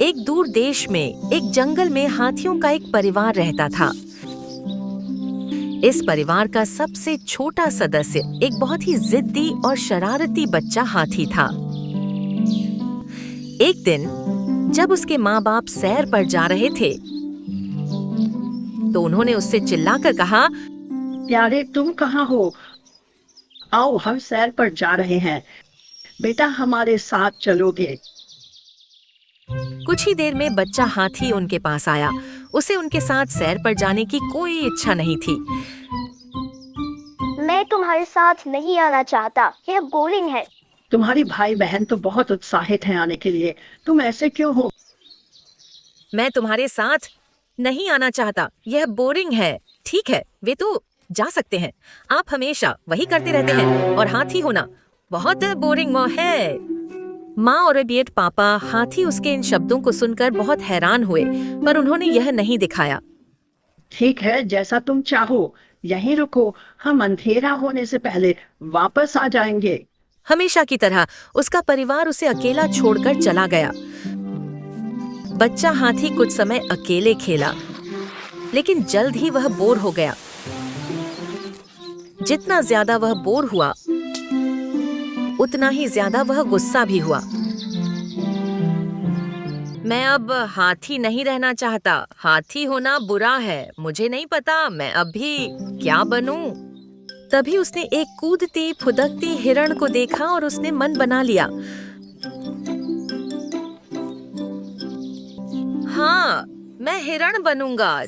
एक दूर देश में एक जंगल में हाथियों का एक परिवार रहता था। इस परिवार का सबसे छोटा सदस्य एक बहुत ही जिद्दी और शरारती बच्चा हाथी था। एक दिन जब उसके माँ बाप सैर पर जा रहे थे तो उन्होंने उससे चिल्लाकर कहा, प्यारे तुम कहाँ हो? आओ हम सैर पर जा रहे हैं। बेटा हमारे साथ चलोगे? कुछ ही देर में बच्चा हाथी उनके पास आया। उसे उनके साथ सैर पर जाने की कोई इच्छा नहीं थी। मैं तुम्हारे साथ नहीं आना चाहता, यह बोरिंग है। तुम्हारी भाई बहन तो बहुत उत्साहित हैं आने के लिए, तुम ऐसे क्यों हो? मैं तुम्हारे साथ नहीं आना चाहता, यह बोरिंग है। ठीक है, वे तो जा सकते हैं। आप हमेशा वही करते रहते हैं और हाथी होना बहुत बोरिंग है। माँ और इडियट पापा हाथी उसके इन शब्दों को सुनकर बहुत हैरान हुए, पर उन्होंने यह नहीं दिखाया। ठीक है, जैसा तुम चाहो, यहीं रुको, हम अंधेरा होने से पहले वापस आ जाएंगे। हमेशा की तरह उसका परिवार उसे अकेला छोड़कर चला गया। बच्चा हाथी कुछ समय अकेले खेला, लेकिन जल्द ही वह बोर हो गया। जितना ज्यादा वह बोर हुआ, उतना ही ज्यादा वह गुस्सा भी हुआ। मैं अब हाथी नहीं रहना चाहता। हाथी होना बुरा है। मुझे नहीं पता मैं अब भी क्या बनूं। तभी उसने एक कूदती फुदकती हिरण को देखा और उसने मन बना लिया, हाँ, मैं हिरण बनूंगा।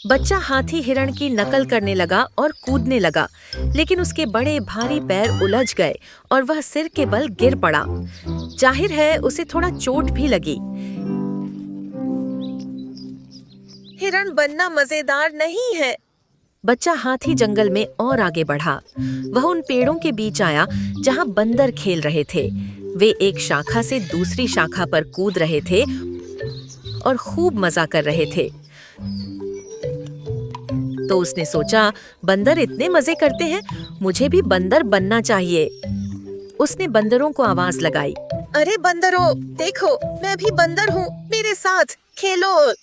बच्चा हाथी हिरण की नकल करने लगा और कूदने लगा, लेकिन उसके बड़े भारी पैर उलझ गए और वह सिर के बल गिर पड़ा। जाहिर है उसे थोड़ा चोट भी लगी। हिरण बनना मजेदार नहीं है। बच्चा हाथी जंगल में और आगे बढ़ा। वह उन पेड़ों के बीच आया जहां बंदर खेल रहे थे। वे एक शाखा से दूसरी शाखा पर कूद रहे थे और खूब मजा कर रहे थे। तो उसने सोचा, बंदर इतने मजे करते हैं, मुझे भी बंदर बनना चाहिए। उसने बंदरों को आवाज लगाई, अरे बंदरों, देखो मैं भी बंदर हूँ, मेरे साथ खेलो।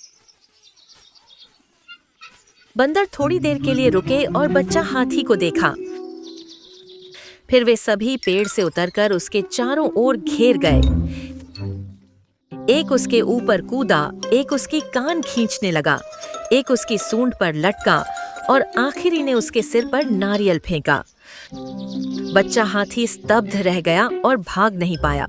बंदर थोड़ी देर के लिए रुके और बच्चा हाथी को देखा। फिर वे सभी पेड़ से उतरकर उसके चारों ओर घेर गए। एक उसके ऊपर कूदा, एक उसकी कान खींचने लगा, एक उसकी सूंड पर लटका और आखिरी ने उसके सिर पर नारियल फेंका। बच्चा हाथी स्तब्ध रह गया और भाग नहीं पाया।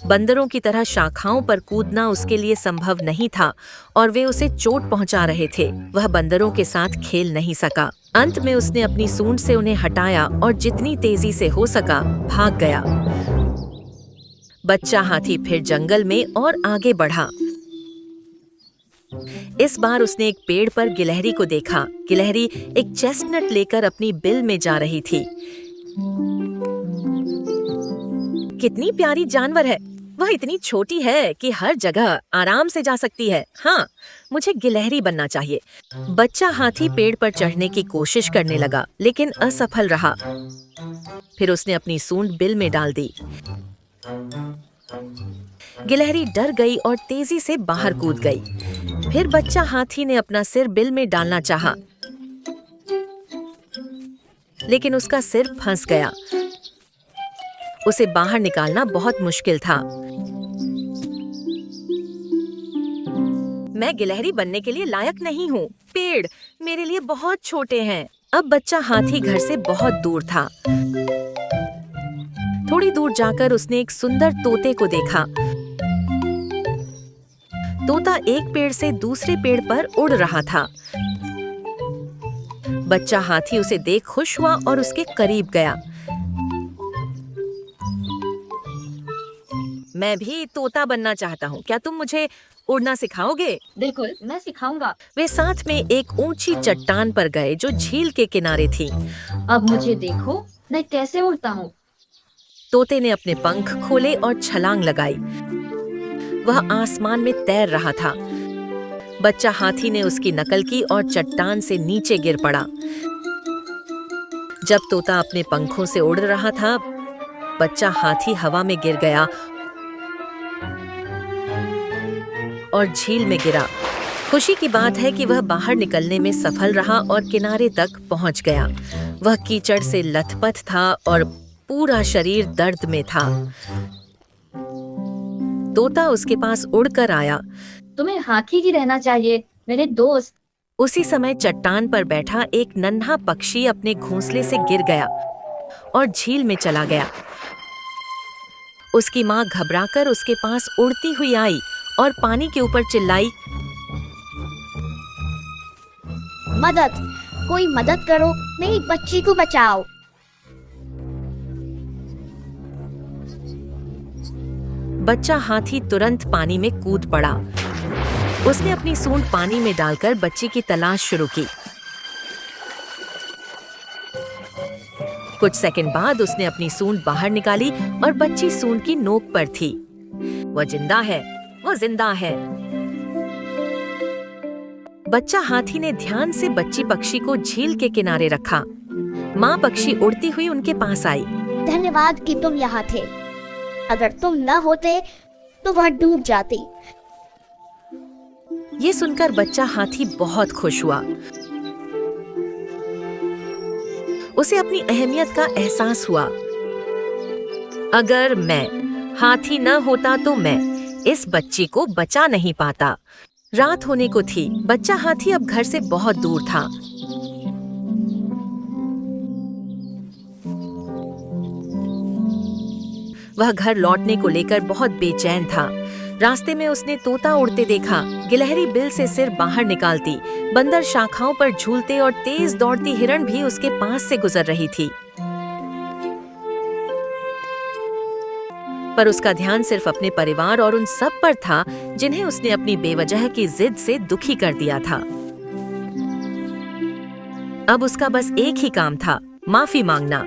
बंदरों की तरह शाखाओं पर कूदना उसके लिए संभव नहीं था और वे उसे चोट पहुंचा रहे थे। वह बंदरों के साथ खेल नहीं सका। अंत में उसने अपनी सूंड से उन्हें हटाया और जितनी तेजी से हो सका भाग गया। बच्चा हाथी फिर जंगल में और आगे बढ़ा। इस बार उसने एक पेड़ पर गिलहरी को देखा। गिलहरी एक चेस्टनट लेकर अपनी बिल में जा रही थी। कितनी प्यारी जानवर है। वह इतनी छोटी है कि हर जगह आराम से जा सकती है। हाँ, मुझे गिलहरी बनना चाहिए। बच्चा हाथी पेड़ पर चढ़ने की कोशिश करने लगा, लेकिन असफल रहा। फिर उसने अपनी सूंड बिल में डाल दी। गिलहरी डर गई और तेजी से बाहर कूद गई। फिर बच्चा हाथी ने अपना सिर बिल में डालना चाहा, लेकिन उसका सिर फंस गया। उसे बाहर निकालना बहुत मुश्किल था। मैं गिलहरी बनने के लिए लायक नहीं हूँ। पेड़ मेरे लिए बहुत छोटे हैं। अब बच्चा हाथी घर से बहुत दूर था। थोड़ी दूर जाकर उसने एक सुंदर तोते को देखा। तोता एक पेड़ से दूसरे पेड़ पर उड़ रहा था। बच्चा हाथी उसे देख खुश हुआ और उसके करीब गया। मैं भी तोता बनना चाहता हूँ। क्या तुम मुझे उड़ना सिखाओगे? बिल्कुल, मैं सिखाऊंगा। वे साथ में एक ऊंची चट्टान पर गए जो झील के किनारे थी। अब मुझे देखो, मैं कैसे उड़ता हूँ। तोते ने अपने पंख खोले और छलांग लगाई। वह आसमान में तैर रहा था। बच्चा हाथी ने उसकी नकल की और चट्टान से नीचे गिर पड़ा। जब तोता अपने पंखों से उड़ रहा था, बच्चा हाथी हवा में गिर गया और झील में गिरा। खुशी की बात है कि वह बाहर निकलने में सफल रहा और किनारे तक पहुंच गया। वह कीचड़ से लथपथ था और पूरा शरीर दर्द में था। तोता उसके पास उड़कर आया। तुम्हें हाथी ही रहना चाहिए मेरे दोस्त। उसी समय चट्टान पर बैठा एक नन्हा पक्षी अपने घोंसले से गिर गया और झील में चला गया। उसकी माँ घबराकर उसके पास उड़ती हुई आई और पानी के ऊपर चिल्लाई, मदद, कोई मदद करो, मेरी बच्ची को बचाओ। बच्चा हाथी तुरंत पानी में कूद पड़ा। उसने अपनी सूंड पानी में डालकर बच्ची की तलाश शुरू की। कुछ सेकंड बाद उसने अपनी सूंड बाहर निकाली और बच्ची सूंड की नोक पर थी। वो जिंदा है, वो जिंदा है। बच्चा हाथी ने ध्यान से बच्ची पक्षी को झील के किनारे रखा। माँ पक्षी उड़ती हुई उनके पास आई। धन्यवाद कि तुम यहाँ थे। अगर तुम न होते तो वह डूब जाती। ये सुनकर बच्चा हाथी बहुत खुश हुआ। उसे अपनी अहमियत का एहसास हुआ। अगर मैं हाथी न होता तो मैं इस बच्ची को बचा नहीं पाता। रात होने को थी। बच्चा हाथी अब घर से बहुत दूर था। वह घर लौटने को लेकर बहुत बेचैन था। रास्ते में उसने तोता उड़ते देखा, गिलहरी बिल से सिर बाहर निकालती, बंदर शाखाओं पर झूलते और तेज दौड़ती हिरण भी उसके पास से गुजर रही थी। पर उसका ध्यान सिर्फ अपने परिवार और उन सब पर था जिन्हें उसने अपनी बेवजह की जिद से दुखी कर दिया था। अब उसका बस एक ही काम था, माफी मांगना।